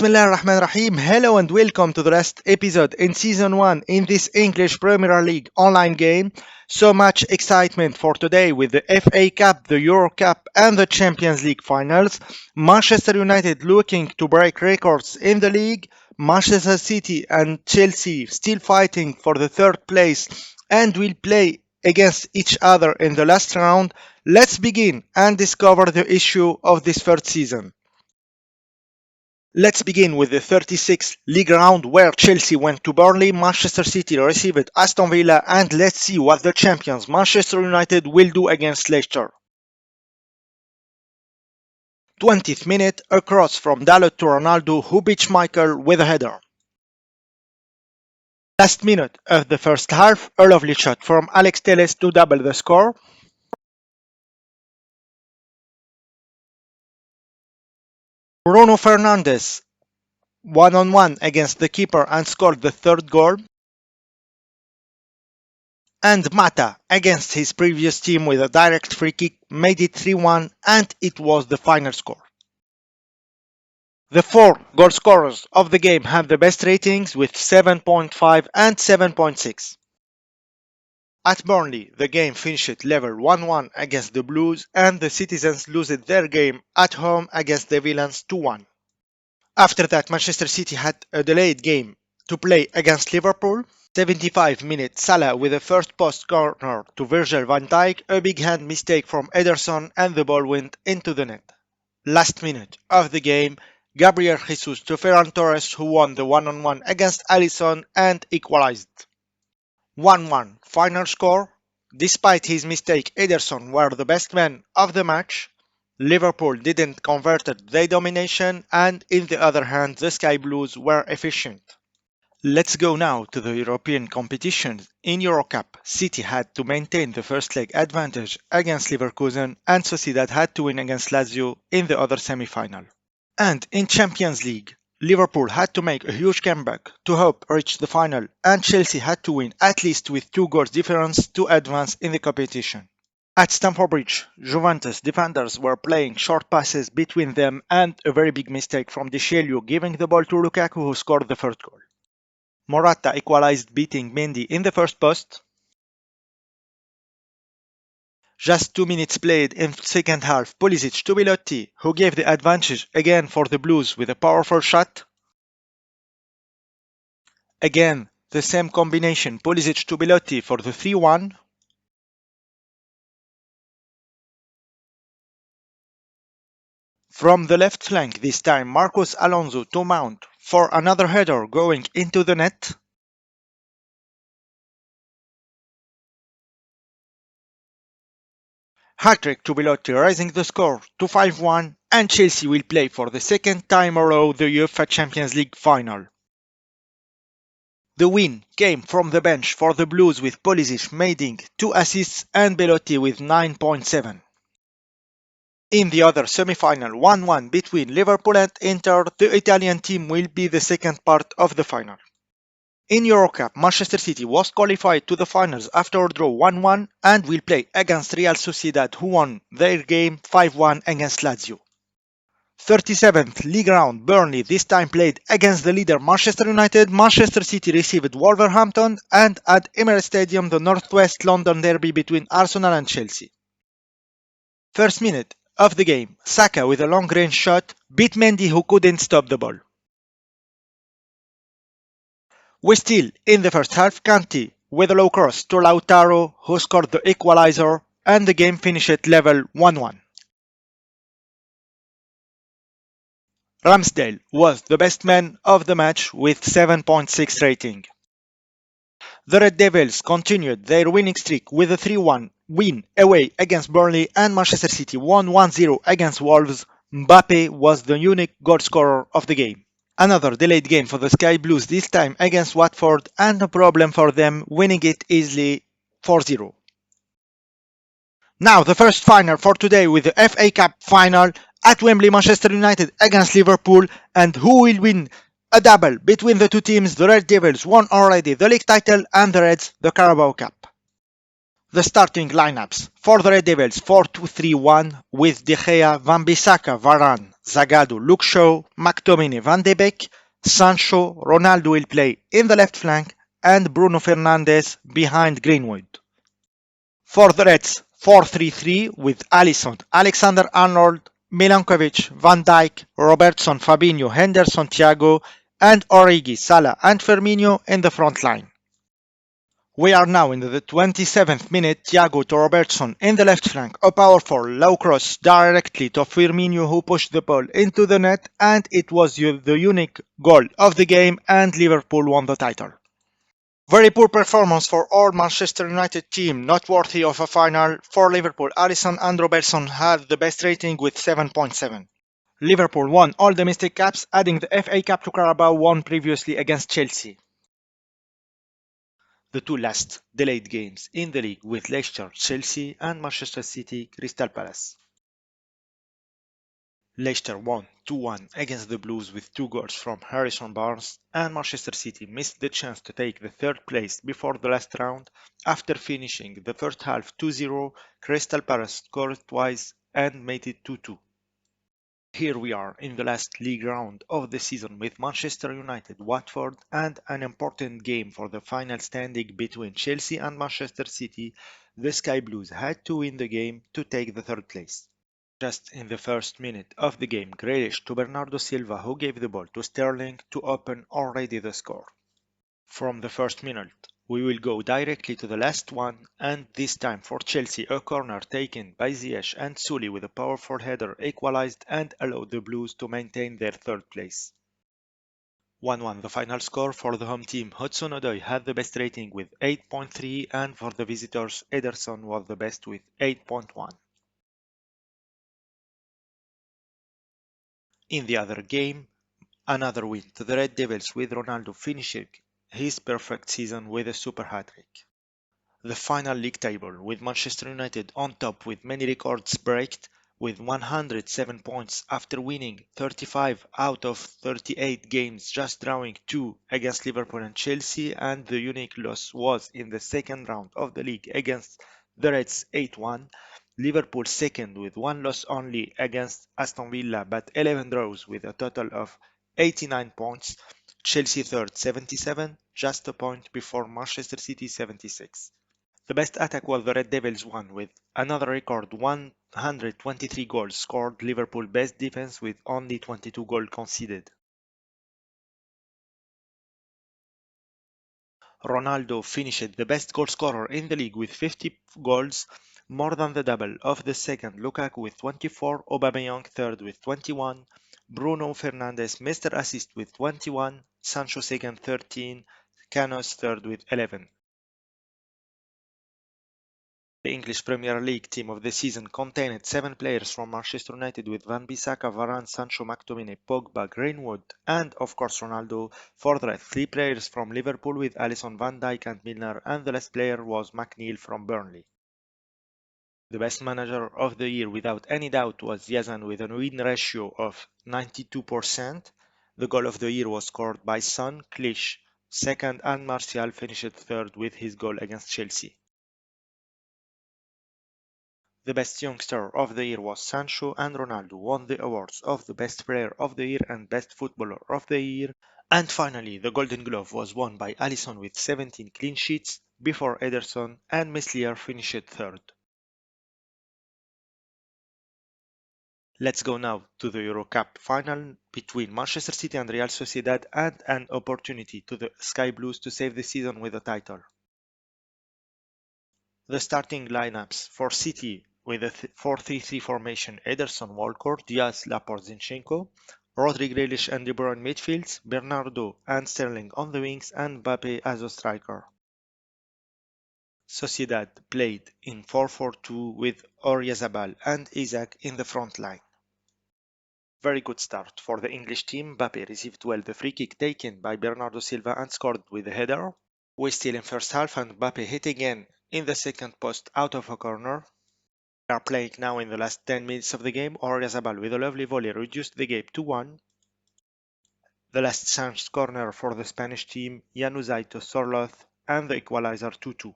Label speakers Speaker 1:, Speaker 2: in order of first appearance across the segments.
Speaker 1: Bismillah ar-Rahman ar-Rahim. Hello and welcome to the last episode in Season 1 in this English Premier League online game. So much excitement for today with the FA Cup, the Euro Cup and the Champions League finals. Manchester United looking to break records in the league. Manchester City and Chelsea still fighting for the third place and will play against each other in the last round. Let's begin and discover the issue of this third season. Let's begin with the 36th league round where Chelsea went to Burnley, Manchester City received Aston Villa, and let's see what the champions Manchester United will do against Leicester. 20th minute, a cross from Dalot to Ronaldo who beat Michael with a header. Last minute of the first half, a lovely shot from Alex Telles to double the score. Bruno Fernandes one-on-one against the keeper and scored the third goal. And Mata, against his previous team with a direct free kick, made it 3-1 and it was the final score. The four goal scorers of the game have the best ratings with 7.5 and 7.6. At Burnley, the game finished level 1-1 against the Blues and the Citizens lost their game at home against the Villains 2-1. After that, Manchester City had a delayed game to play against Liverpool. 75 minutes, Salah with a first post corner to Virgil van Dijk, a big hand mistake from Ederson and the ball went into the net. Last minute of the game, Gabriel Jesus to Ferran Torres who won the one-on-one against Alisson and equalized. 1-1 final score. Despite his mistake, Ederson were the best man of the match. Liverpool didn't convert their domination and in the other hand the Sky Blues were efficient. Let's go now to the European competitions. In Euro Cup, City had to maintain the first leg advantage against Leverkusen and Sociedad had to win against Lazio in the other semi-final. And in Champions League, Liverpool had to make a huge comeback to hope reach the final and Chelsea had to win at least with 2 goals difference to advance in the competition. At Stamford Bridge, Juventus defenders were playing short passes between them and a very big mistake from De Sciglio giving the ball to Lukaku who scored the first goal. Morata equalized beating Mendy in the first post. Just 2 minutes played in second half, Pulisic to Belotti who gave the advantage again for the Blues with a powerful shot. Again, the same combination, Pulisic to Belotti for the 3-1. From the left flank this time, Marcos Alonso to Mount for another header going into the net. Hat-trick to Belotti raising the score to 5-1 and Chelsea will play for the second time in a row the UEFA Champions League final. The win came from the bench for the Blues with Pulisic making 2 assists and Belotti with 9.7. In the other semi-final 1-1 between Liverpool and Inter, the Italian team will be the second part of the final. In Euro Cup, Manchester City was qualified to the finals after a draw 1-1 and will play against Real Sociedad who won their game 5-1 against Lazio. 37th league round, Burnley this time played against the leader Manchester United. Manchester City received Wolverhampton and at Emirates Stadium the Northwest London derby between Arsenal and Chelsea. First minute of the game, Saka with a long range shot beat Mendy who couldn't stop the ball. We still in the first half, Kanté with a low cross to Lautaro who scored the equalizer and the game finished level 1-1. Ramsdale was the best man of the match with 7.6 rating. The Red Devils continued their winning streak with a 3-1 win away against Burnley and Manchester City won 1-0 against Wolves. Mbappe was the unique goal scorer of the game. Another delayed game for the Sky Blues, this time against Watford, and no problem for them, winning it easily 4-0. Now the first final for today with the FA Cup final at Wembley, Manchester United against Liverpool, and who will win a double between the two teams. The Red Devils won already the league title and the Reds the Carabao Cup. The starting lineups for the Red Devils 4-2-3-1 with De Gea, Wan-Bissaka, Varane Zagadou, Luke Shaw, McTominay, Van de Beek, Sancho, Ronaldo will play in the left flank, and Bruno Fernandes behind Greenwood. For the Reds, 4-3-3 with Alisson, Alexander-Arnold, Milankovic, Van Dijk, Robertson, Fabinho, Henderson, Thiago, and Origi, Salah, and Firmino in the front line. We are now in the 27th minute. Thiago to Robertson in the left flank. A powerful low cross directly to Firmino, who pushed the ball into the net, and it was the unique goal of the game, and Liverpool won the title. Very poor performance for all Manchester United team, not worthy of a final. For Liverpool, Alisson and Robertson had the best rating with 7.7. Liverpool won all domestic caps, adding the FA Cup to Carabao won previously against Chelsea. The two last delayed games in the league with Leicester, Chelsea, and Manchester City, Crystal Palace. Leicester won 2-1 against the Blues with two goals from Harrison Barnes, and Manchester City missed the chance to take the third place before the last round. After finishing the first half 2-0, Crystal Palace scored twice and made it 2-2. Here we are in the last league round of the season with Manchester United, Watford, and an important game for the final standing between Chelsea and Manchester City. The Sky Blues had to win the game to take the third place. Just in the first minute of the game, Grealish to Bernardo Silva, who gave the ball to Sterling to open already the score. From the first minute, we will go directly to the last one, and this time for Chelsea, a corner taken by Ziyech and Sully with a powerful header equalized and allowed the Blues to maintain their third place. 1-1 the final score. For the home team, Hudson-Odoi had the best rating with 8.3, and for the visitors, Ederson was the best with 8.1. In the other game, another win to the Red Devils with Ronaldo finishing his perfect season with a super hat-trick. The final league table with Manchester United on top with many records breaked with 107 points after winning 35 out of 38 games, just drawing 2 against Liverpool and Chelsea, and the unique loss was in the second round of the league against the Reds 8-1. Liverpool second with one loss only against Aston Villa, but 11 draws with a total of 89 points. Chelsea third 77, just a point before Manchester City 76. The best attack was the Red Devils one with another record 123 goals scored. Liverpool best defense with only 22 goals conceded. Ronaldo finished the best goal scorer in the league with 50 goals, more than the double of the second. Lukaku with 24, Aubameyang third with 21, Bruno Fernandes Mr. Assist with 21, Sancho second 13, Canos third with 11. The English Premier League team of the season contained 7 players from Manchester United with Van Bissaka, Varane, Sancho, McTominay, Pogba, Greenwood, and of course Ronaldo. For the rest, 3 players from Liverpool with Alisson, Van Dijk and Milner, and the last player was McNeil from Burnley. The best manager of the year without any doubt was Yazan with a win ratio of 92%. The goal of the year was scored by Son, Clich second, and Martial finished third with his goal against Chelsea. The best youngster of the year was Sancho, and Ronaldo won the awards of the best player of the year and best footballer of the year. And finally, the Golden Glove was won by Alisson with 17 clean sheets before Ederson and Meslier finished third. Let's go now to the Euro Cup final between Manchester City and Real Sociedad, and an opportunity to the Sky Blues to save the season with a title. The starting lineups for City with a 4-3-3 formation: Ederson, Walcott, Diaz, Laporte, Zinchenko, Rodri, Grealish and De Bruyne midfields, Bernardo and Sterling on the wings, and Mbappe as a striker. Sociedad played in 4-4-2 with Oyarzabal and Isaac in the front line. Very good start for the English team. Mbappe received well the free kick taken by Bernardo Silva and scored with a header. We still in first half, and Mbappe hit again in the second post out of a corner. We are playing now in the last 10 minutes of the game. Oyarzabal with a lovely volley reduced the game to 1. The last chance corner for the Spanish team, Januzaj to Sorloth, and the equalizer 2-2.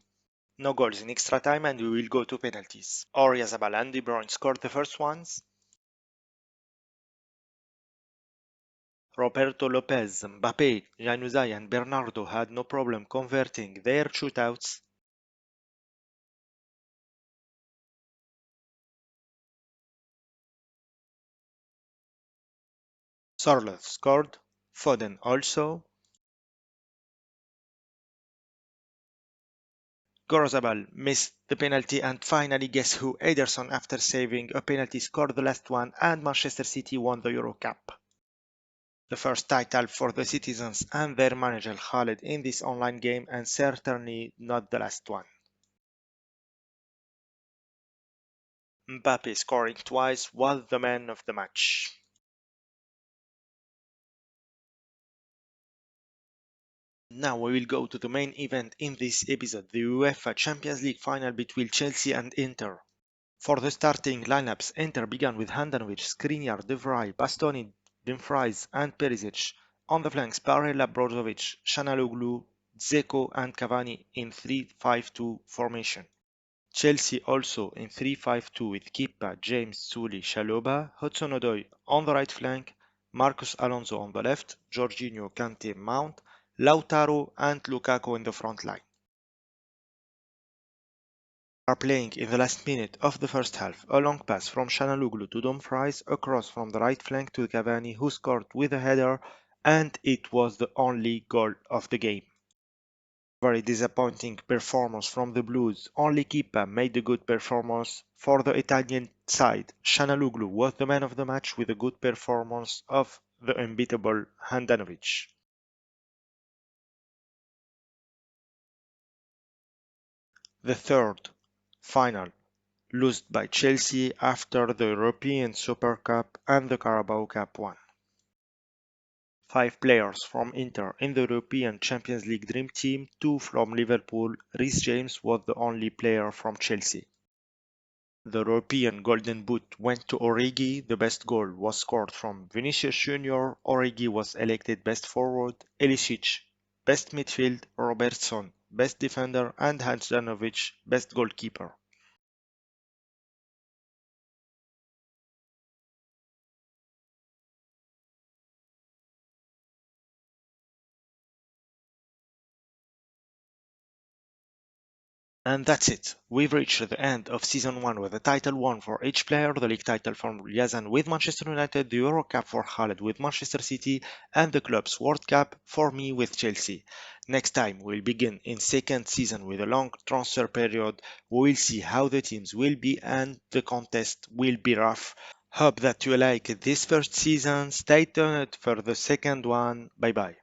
Speaker 1: No goals in extra time, and we will go to penalties. Oyarzabal and De Bruyne scored the first ones. Roberto Lopez, Mbappe, Januzaj and Bernardo had no problem converting their shootouts. Sorloth scored, Foden also. Gorozabal missed the penalty and finally guess who? Ederson after saving a penalty scored the last one and Manchester City won the Euro Cup. The first title for the citizens and their manager Khaled in this online game and certainly not the last one. Mbappe scoring twice was the man of the match. Now we will go to the main event in this episode, the UEFA Champions League final between Chelsea and Inter. For the starting lineups, Inter began with Handanovic, Skriniar, De Vrij, Bastoni, Dumfries and Perisic. On the flanks, Barella, Brozovic, Shanaloglu, Dzeko and Cavani in 3-5-2 formation. Chelsea also in 3-5-2 with Kepa, James, Suli, Shaloba, Hudson-Odoi on the right flank, Marcus Alonso on the left, Jorginho, Kante, Mount, Lautaro and Lukaku in the front line. Are playing in the last minute of the first half. A long pass from Shanaloglu to Dumfries, across from the right flank to Cavani who scored with a header and it was the only goal of the game. Very disappointing performance from the Blues. Only Kepa made a good performance. For the Italian side, Shanaloglu was the man of the match with a good performance of the unbeatable Handanovic. The third final lost by Chelsea after the European Super Cup and the Carabao Cup won. 5 players from Inter in the European Champions League Dream Team, 2 from Liverpool. Reece James was the only player from Chelsea. The European Golden Boot went to Origi. The best goal was scored from Vinicius Junior. Origi was elected best forward. Elisic best midfield. Robertson best defender and Handanovic best goalkeeper. And that's it. We've reached the end of season 1 with the title won for each player, the league title from Yazan with Manchester United, the Euro Cup for Khaled with Manchester City, and the club's World Cup for me with Chelsea. Next time we'll begin in second season with a long transfer period. We will see how the teams will be and the contest will be rough. Hope that you like this first season. Stay tuned for the second one. Bye bye.